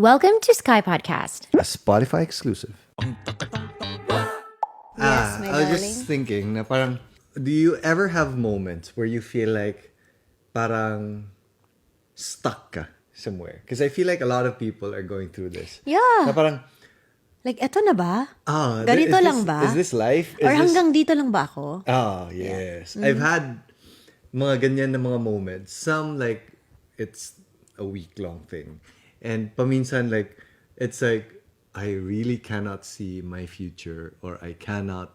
Welcome to SkyPodcast. A Spotify exclusive. Yes, my I was darling. just thinking na parang, do you ever have moments where you feel like parang stuck ka somewhere? Because I feel like a lot of people are going through this. Na Yeah. parang, Like, eto na ba? is Ganito lang this- ba? Is this life? Or Is this... hanggang dito lang ba ako? Yes. I've had mga ganyan na mga moments. Some like, it's a week-long thing. And paminsan like, it's like, I really cannot see my future or I cannot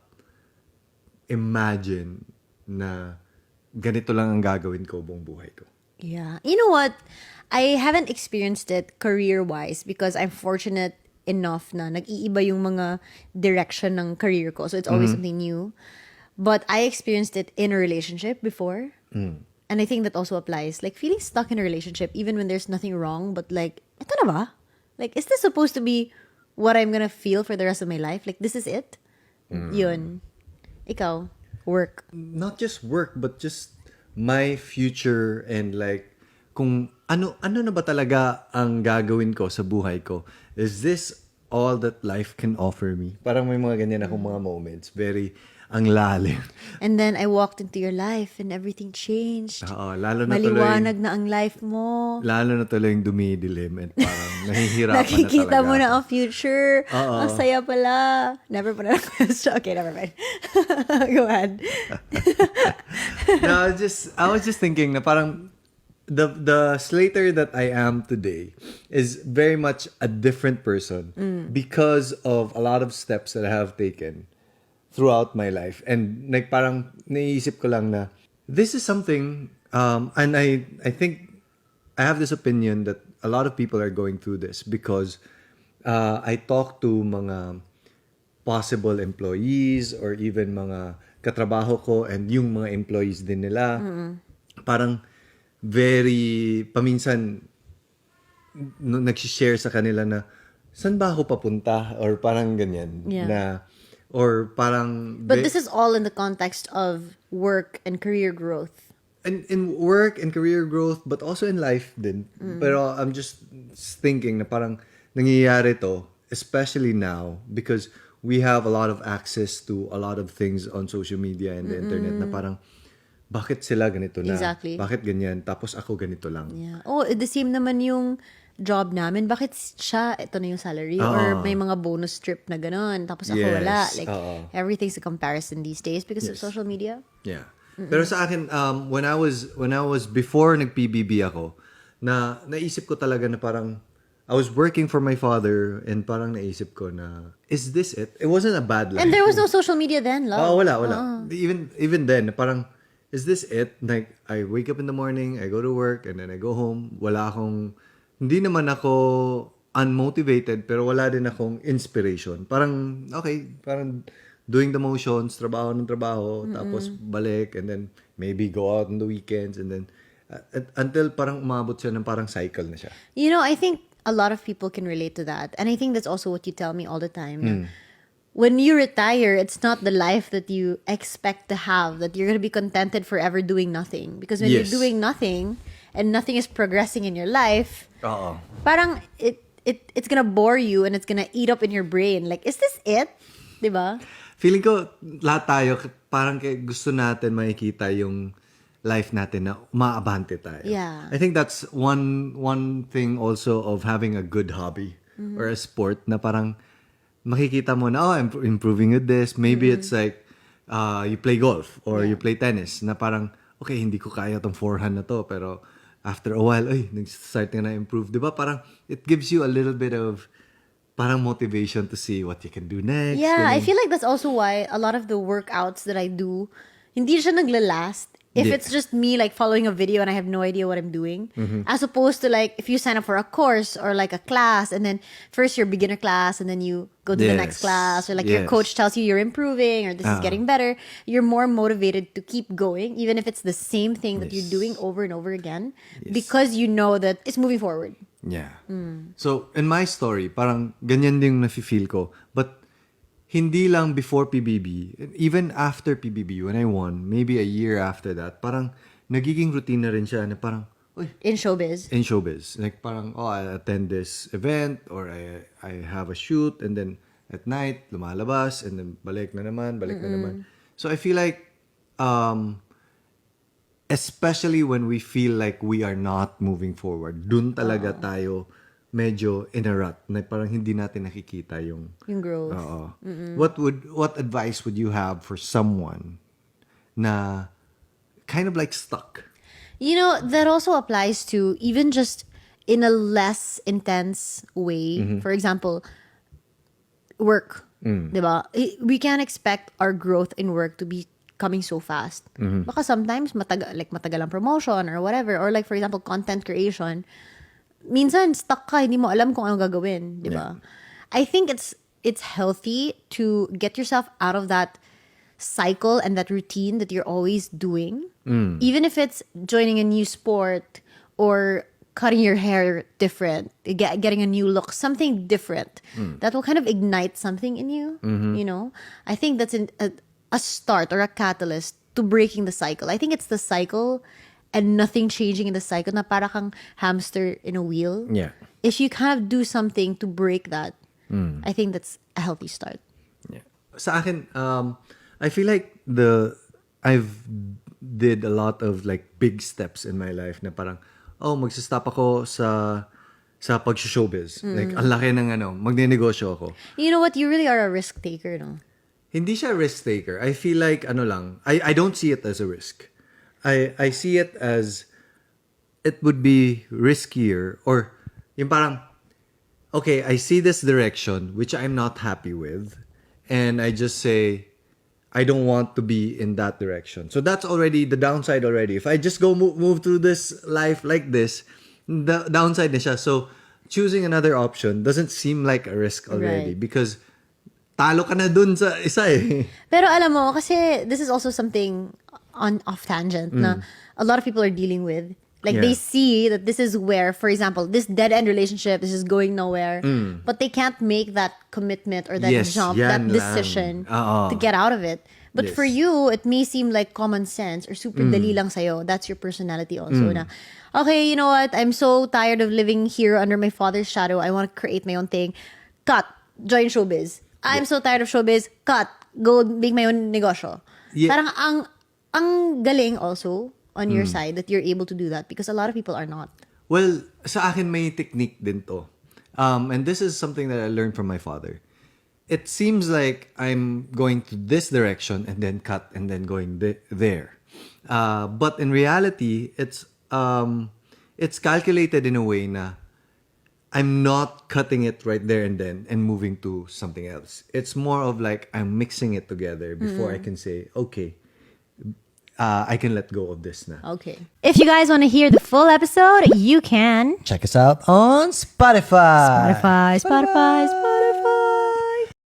imagine na ganito lang ang gagawin ko buong buhay ko. Yeah. You know what? I haven't experienced it career-wise because I'm fortunate enough na nag-iiba yung mga direction ng career ko. So it's always something new. But I experienced it in a relationship before. And I think that also applies. Like feeling stuck in a relationship even when there's nothing wrong. But like, ito na ba? Like, is this supposed to be what I'm gonna feel for the rest of my life? Like, this is it? Yun. Ikaw, work. Not just work, but just my future and like, kung ano na ba talaga ang gagawin ko sa buhay ko? Is this all that life can offer me? Parang may mga ganyan akong mga moments. Very, ang lalim. And then I walked into your life and everything changed. Oo, lalo na tuloy. Maliwanag na ang life mo. Lalo na tuloy yung dumidilim and parang nahihirapan Nakikita na talaga. mo na ang future. Oo. Ang saya pala. Never pa na Okay, never mind. Go ahead. No, I was just thinking na parang the Slater that I am today is very much a different person because of a lot of steps that I have taken throughout my life. And like parang naisip ko lang na this is something and I think I have this opinion that a lot of people are going through this because I talk to mga possible employees or even mga katrabaho ko and yung mga employees din nila. Parang very, paminsan, nag-share sa kanila na, saan ba ako papunta? Or parang ganyan. Yeah. Na, or parang... But this is all in the context of work and career growth. in work and career growth, but also in life din. Pero I'm just thinking na parang nangyayari to, especially now, because we have a lot of access to a lot of things on social media and the internet na parang, bakit sila ganito na? Exactly. Bakit ganyan? Tapos ako ganito lang. Yeah. Oh, the same naman yung job namin. Bakit siya, ito na yung salary? Or may mga bonus trip na gano'n. Tapos ako Yes. wala. Like, Oo. everything's a comparison these days because of Yes. social media. Yeah. Pero sa akin, when I was before nag-PBB ako, na naisip ko talaga na parang I was working for my father and parang naisip ko na, is this it? It wasn't a bad life. And there was no social media then, love. Oh, wala. Even then, parang, is this it? Like, I wake up in the morning, I go to work, and then I go home. Hindi naman ako unmotivated, pero wala din akong inspiration. Parang, okay, parang doing the motions, trabaho ng trabaho, tapos balik, and then maybe go out on the weekends, and then, until parang umabot siya ng parang cycle na siya. You know, I think a lot of people can relate to that. And I think that's also what you tell me all the time. na when you retire, it's not the life that you expect to have, that you're going to be contented forever doing nothing. Because when Yes. you're doing nothing and nothing is progressing in your life, Oo. parang it's gonna bore you and it's gonna eat up in your brain. Like, is this it? Diba? Feeling ko, lahat tayo, parang gusto natin makikita yung life natin na umaabante tayo. Yeah. I think that's one thing also of having a good hobby or a sport na parang makikita mo na, I'm improving with this. Maybe it's like, you play golf or you play tennis na parang, okay, hindi ko kaya tong forehand na to, pero after a while, nag-start na improve. Diba? Parang, it gives you a little bit of parang motivation to see what you can do next. Yeah, I ganun. feel like that's also why a lot of the workouts that I do, hindi siya naglalast. If Yeah. it's just me like following a video and I have no idea what I'm doing, as opposed to like if you sign up for a course or like a class and then first your beginner class and then you go to the next Yes. class or like your Yes. coach tells you you're improving or this is getting better, you're more motivated to keep going even if it's the same thing that you're doing over and over again because you know that it's moving forward. Yeah. So, in my story, parang ganyan din nafe-feel ko. But, hindi lang before PBB, even after PBB, when I won, maybe a year after that, parang nagiging routine na rin siya na parang, in showbiz. in showbiz. Like parang, oh, I attend this event or I have a shoot and then at night, lumalabas and then balik na naman. So I feel like, especially when we feel like we are not moving forward, dun talaga tayo medyo in a rut na parang hindi natin nakikita yung growth. Oo. What advice would you have for someone na kind of like stuck? You know, that also applies to even just in a less intense way. For example, work. Diba? We can't expect our growth in work to be coming so fast. Baka sometimes matagal ang promotion or whatever. Or like for example, content creation. Minsan stuck ka, hindi mo alam kung anong gagawin. Diba? I think it's healthy to get yourself out of that cycle and that routine that you're always doing. Even if it's joining a new sport or cutting your hair different, getting a new look, something different that will kind of ignite something in you. You know, I think that's a start or a catalyst to breaking the cycle. I think it's the cycle and nothing changing in the cycle na para kang hamster in a wheel. Yeah. If you kind of do something to break that, I think that's a healthy start. Yeah. Sa akin, I feel like I've did a lot of like big steps in my life na parang, magsistop ako sa pag-showbiz. Like, ang laki ng magne-negosyo ako. You know what? You really are a risk taker, no? Hindi siya risk taker. I feel like, I don't see it as a risk. I see it as, it would be riskier or, yung parang, okay, I see this direction, which I'm not happy with, and I just say, I don't want to be in that direction. So that's already the downside already. If I just go move through this life like this, the downside na siya. So choosing another option doesn't seem like a risk already because talo ka na dun sa isa eh. Pero alam mo, kasi this is also something off tangent na a lot of people are dealing with. Like they see that this is where, for example, this dead-end relationship, this is going nowhere. But they can't make that commitment or that jump, that decision to get out of it. But for you, it may seem like common sense or super dali lang sa'yo. That's your personality also. Na, okay, you know what? I'm so tired of living here under my father's shadow. I want to create my own thing. Cut. Join showbiz. I'm so tired of showbiz. Cut. Go make my own negosyo. Yeah. Parang ang galing also on your side that you're able to do that because a lot of people are not. Well, sa akin may technique din to. And this is something that I learned from my father. It seems like I'm going to this direction and then cut and then going there. But in reality, it's calculated in a way na I'm not cutting it right there and then and moving to something else. It's more of like I'm mixing it together before I can say, okay, I can let go of this na. Okay. If you guys want to hear the full episode, you can Check us out on Spotify. Spotify.